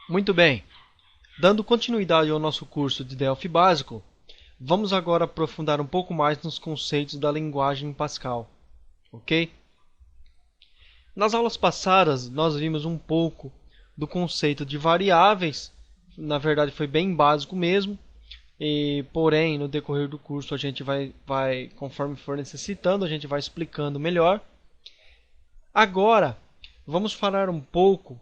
Muito bem, dando continuidade ao nosso curso de Delphi básico, vamos agora aprofundar um pouco mais nos conceitos da linguagem Pascal, ok? Nas aulas passadas, nós vimos um pouco do conceito de variáveis, na verdade foi bem básico mesmo, porém no decorrer do curso a gente vai, conforme for necessitando, a gente vai explicando melhor. Agora, vamos falar um pouco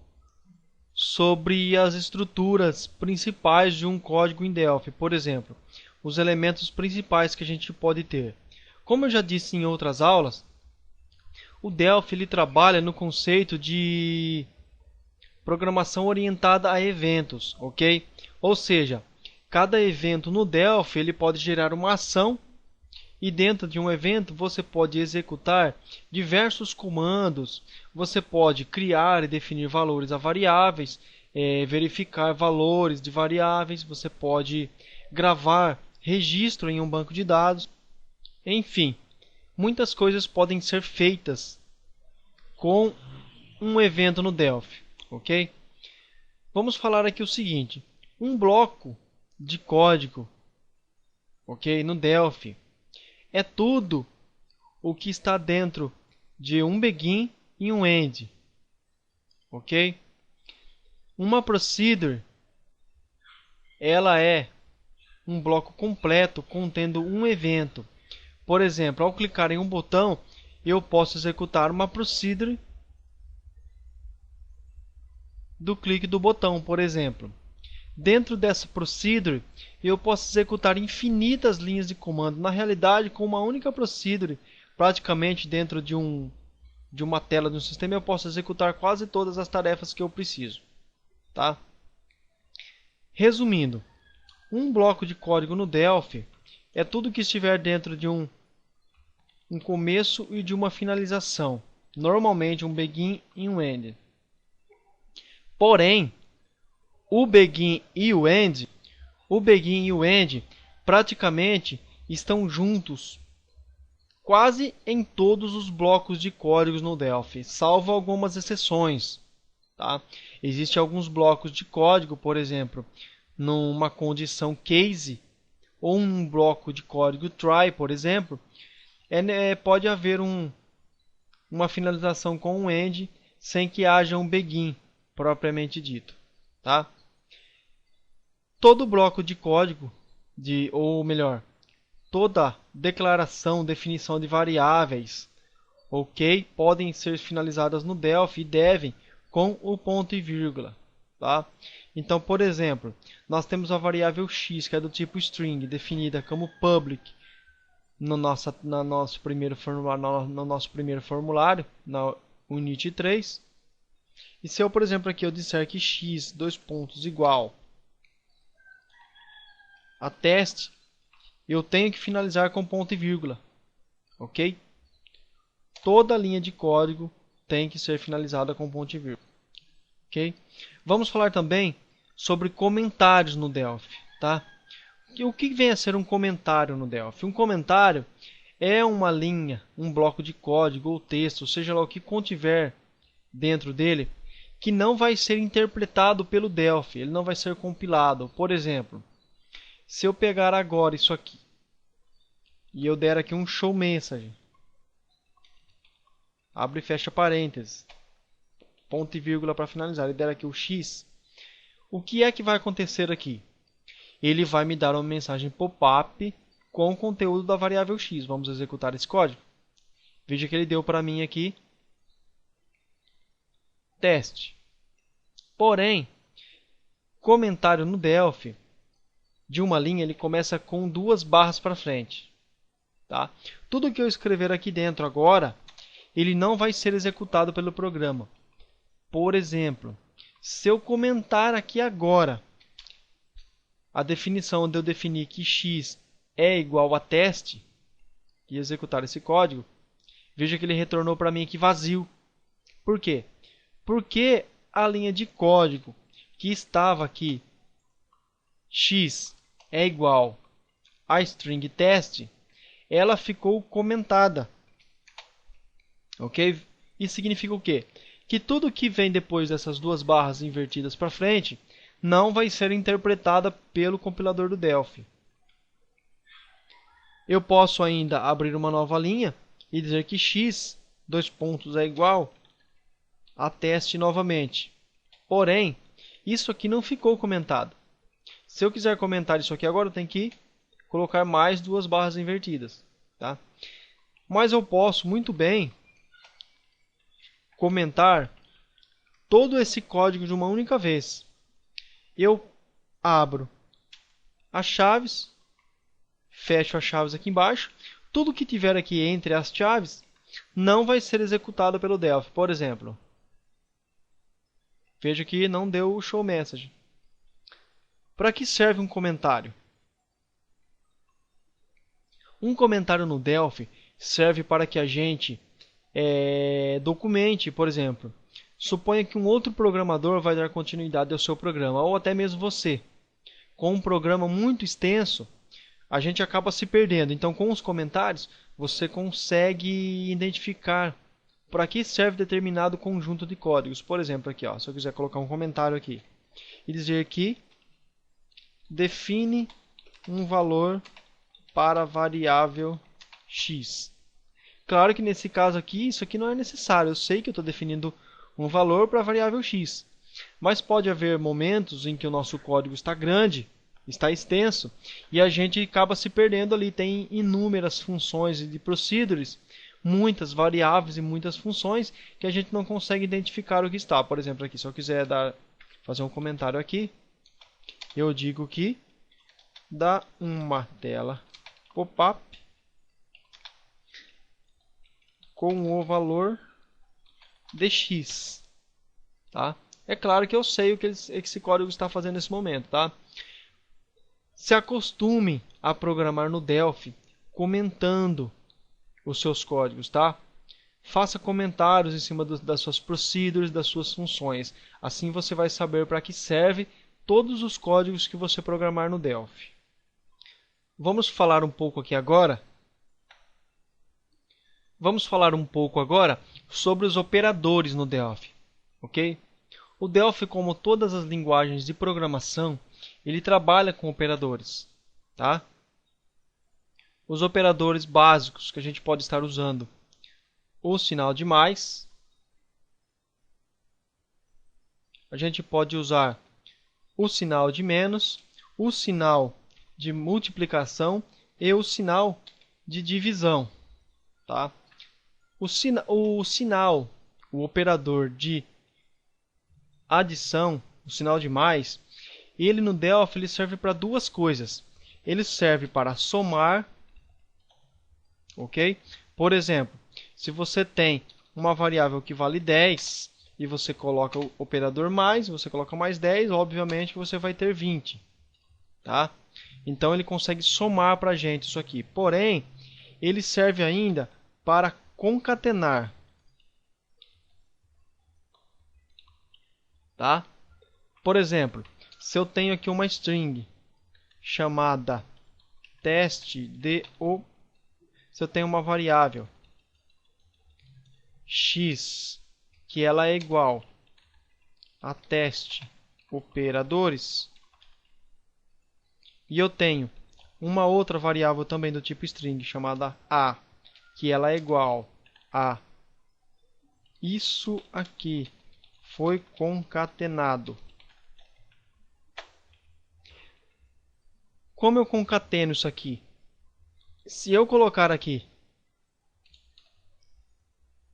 sobre as estruturas principais de um código em Delphi. Por exemplo, os elementos principais que a gente pode ter. Como eu já disse em outras aulas, o Delphi ele trabalha no conceito de programação orientada a eventos, ok? Ou seja, cada evento no Delphi ele pode gerar uma ação e dentro de um evento você pode executar diversos comandos, você pode criar e definir valores a variáveis, verificar valores de variáveis, você pode gravar registro em um banco de dados, enfim, muitas coisas podem ser feitas com um evento no Delphi, ok? Vamos falar aqui o seguinte, um bloco de código, ok, no Delphi, é tudo o que está dentro de um begin e um end, ok? Uma procedure, ela é um bloco completo contendo um evento. Por exemplo, ao clicar em um botão, eu posso executar uma procedure do clique do botão, por exemplo. Dentro dessa procedure, eu posso executar infinitas linhas de comando. Na realidade, com uma única procedure, praticamente dentro de uma tela de um sistema, eu posso executar quase todas as tarefas que eu preciso. Tá? Resumindo, um bloco de código no Delphi é tudo que estiver dentro de um começo e de uma finalização. Normalmente um begin e um end. Porém, o begin e o end praticamente estão juntos quase em todos os blocos de códigos no Delphi, salvo algumas exceções. Tá? Existem alguns blocos de código, por exemplo, numa condição case ou um bloco de código try, por exemplo, pode haver uma finalização com um end sem que haja um begin propriamente dito. Tá? Todo bloco de código, ou melhor, toda declaração, definição de variáveis, ok, podem ser finalizadas no Delphi e devem com o ponto e vírgula. Tá? Então, por exemplo, nós temos a variável x, que é do tipo string, definida como public no nosso primeiro formulário, na Unit 3. E se eu, por exemplo, aqui eu disser que x, dois pontos, igual a teste, eu tenho que finalizar com ponto e vírgula, ok? Toda linha de código tem que ser finalizada com ponto e vírgula, ok? Vamos falar também sobre comentários no Delphi, tá? O que vem a ser um comentário no Delphi? Um comentário é uma linha, um bloco de código ou texto, seja lá o que contiver dentro dele, que não vai ser interpretado pelo Delphi, ele não vai ser compilado. Por exemplo, se eu pegar agora isso aqui e eu der aqui um show message, abre e fecha parênteses, ponto e vírgula para finalizar, e der aqui o x, o que é que vai acontecer aqui? Ele vai me dar uma mensagem pop-up com o conteúdo da variável x. Vamos executar esse código. Veja que ele deu para mim aqui teste. Porém, comentário no Delphi de uma linha, ele começa com duas barras para frente. Tá? Tudo que eu escrever aqui dentro agora, ele não vai ser executado pelo programa. Por exemplo, se eu comentar aqui agora a definição onde eu definir que x é igual a teste e executar esse código, veja que ele retornou para mim aqui vazio. Por quê? Porque a linha de código que estava aqui, x é igual a string teste, ela ficou comentada. Ok? Isso significa o quê? que tudo que vem depois dessas duas barras invertidas para frente não vai ser interpretada pelo compilador do Delphi. Eu posso ainda abrir uma nova linha e dizer que x, dois pontos, é igual a teste novamente. Porém, isso aqui não ficou comentado. Se eu quiser comentar isso aqui agora, eu tenho que colocar mais duas barras invertidas. Tá? Mas eu posso muito bem comentar todo esse código de uma única vez. Eu abro as chaves, fecho as chaves aqui embaixo. Tudo que tiver aqui entre as chaves não vai ser executado pelo Delphi. Por exemplo, veja que não deu o show message. Para que serve um comentário? Um comentário no Delphi serve para que a gente documente, por exemplo, suponha que um outro programador vai dar continuidade ao seu programa, ou até mesmo você. Com um programa muito extenso, a gente acaba se perdendo. Então, com os comentários, você consegue identificar para que serve determinado conjunto de códigos. Por exemplo, aqui, ó, se eu quiser colocar um comentário aqui e dizer que define um valor para a variável x. Claro que nesse caso aqui, isso aqui não é necessário. Eu sei que eu estou definindo um valor para a variável x. Mas pode haver momentos em que o nosso código está grande, está extenso, e a gente acaba se perdendo ali. Tem inúmeras funções de procedures, muitas variáveis e muitas funções que a gente não consegue identificar o que está. Por exemplo, aqui, se eu quiser fazer um comentário aqui, eu digo que dá uma tela pop-up com o valor de x. Tá? É claro que eu sei o que esse código está fazendo nesse momento. Tá? Se acostume a programar no Delphi comentando os seus códigos. Tá? Faça comentários em cima das suas procedures, das suas funções. Assim você vai saber para que serve todos os códigos que você programar no Delphi. Vamos falar um pouco aqui agora. Vamos falar um pouco agora sobre os operadores no Delphi. Ok? O Delphi, como todas as linguagens de programação, ele trabalha com operadores. Tá? Os operadores básicos que a gente pode estar usando: o sinal de mais. A gente pode usar o sinal de menos, o sinal de multiplicação e o sinal de divisão. Tá? O sinal, o operador de adição, o sinal de mais, ele no Delphi ele serve para duas coisas. Ele serve para somar, ok? Por exemplo, se você tem uma variável que vale 10 e você coloca o operador mais, você coloca mais 10, obviamente que você vai ter 20. Tá? Então ele consegue somar para a gente isso aqui. Porém, ele serve ainda para concatenar. Tá? Por exemplo, se eu tenho aqui uma string chamada teste.do, se eu tenho uma variável x que ela é igual a teste operadores, e eu tenho uma outra variável também do tipo string chamada a, que ela é igual a isso aqui foi concatenado. Como eu concateno isso aqui? Se eu colocar aqui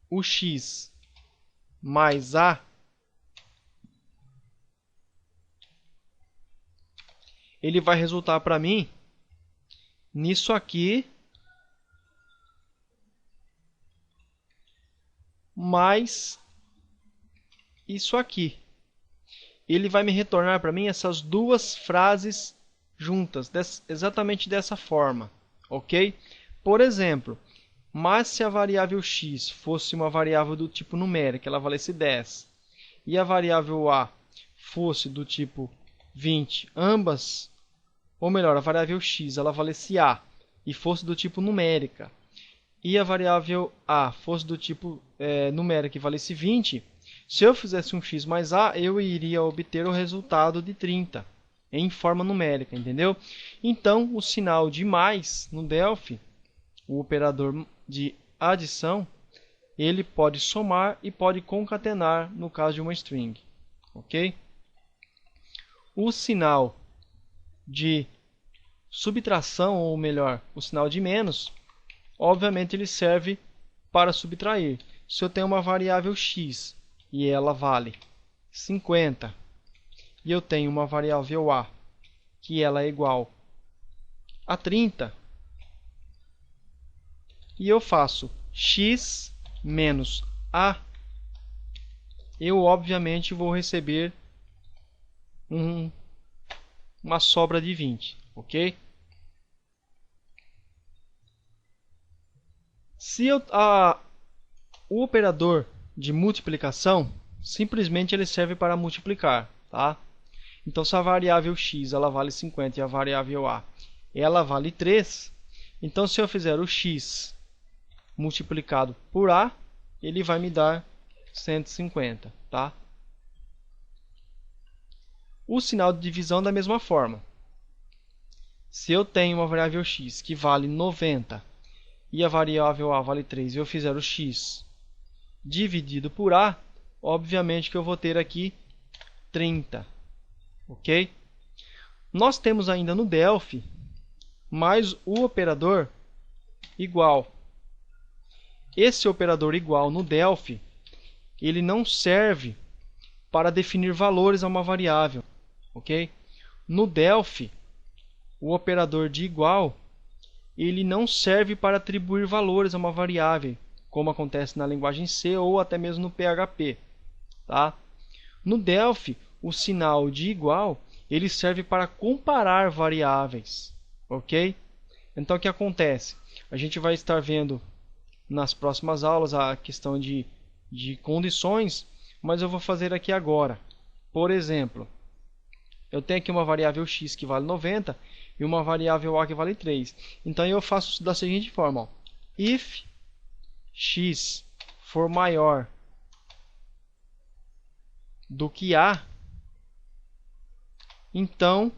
o x mais a, ele vai resultar para mim nisso aqui mais isso aqui. Ele vai me retornar para mim essas duas frases juntas, exatamente dessa forma, ok? Por exemplo, mas se a variável x fosse uma variável do tipo numérica, ela valesse 10, e a variável a fosse do tipo 20, ambas, ou melhor, a variável x ela valesse a e fosse do tipo numérica, e a variável a fosse do tipo numérica e valesse 20, Se eu fizesse um x mais a, eu iria obter o resultado de 30 em forma numérica, entendeu? Então, o sinal de mais no Delphi, o operador de adição, ele pode somar e pode concatenar no caso de uma string, ok? O sinal de subtração, ou melhor, o sinal de menos, obviamente ele serve para subtrair. Se eu tenho uma variável x e ela vale 50, e eu tenho uma variável a que ela é igual a 30, e eu faço x menos a, eu obviamente vou receber uma sobra de 20, ok? Se o operador de multiplicação, simplesmente ele serve para multiplicar, tá? Então, se a variável x ela vale 50 e a variável a ela vale 3, então se eu fizer o x multiplicado por a, ele vai me dar 150, tá? O sinal de divisão da mesma forma. Se eu tenho uma variável x que vale 90 e a variável a vale 3 e eu fizer o x dividido por a, obviamente que eu vou ter aqui 30, ok? Nós temos ainda no Delphi mais o operador igual. Esse operador igual no Delphi, ele não serve para definir valores a uma variável, ok? No Delphi, o operador de igual, ele não serve para atribuir valores a uma variável, como acontece na linguagem C ou até mesmo no PHP, tá? No Delphi, o sinal de igual, ele serve para comparar variáveis, ok? Então, o que acontece? A gente vai estar vendo nas próximas aulas a questão de condições, mas eu vou fazer aqui agora. Por exemplo, eu tenho aqui uma variável x que vale 90 e uma variável a que vale 3. Então, eu faço da seguinte forma, ó. If x for maior do que a, então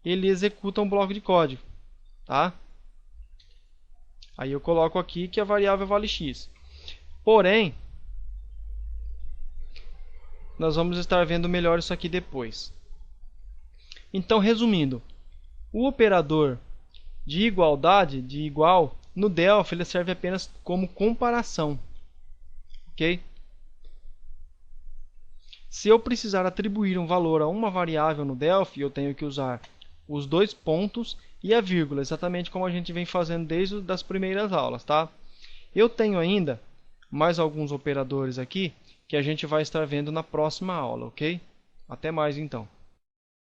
ele executa um bloco de código, tá? Aí eu coloco aqui que a variável vale x. Porém, nós vamos estar vendo melhor isso aqui depois. Então, resumindo, o operador de igualdade, de igual, no Delphi ele serve apenas como comparação, ok? Se eu precisar atribuir um valor a uma variável no Delphi, eu tenho que usar os dois pontos e a vírgula, exatamente como a gente vem fazendo desde as primeiras aulas, tá? Eu tenho ainda mais alguns operadores aqui que a gente vai estar vendo na próxima aula, ok? Até mais então.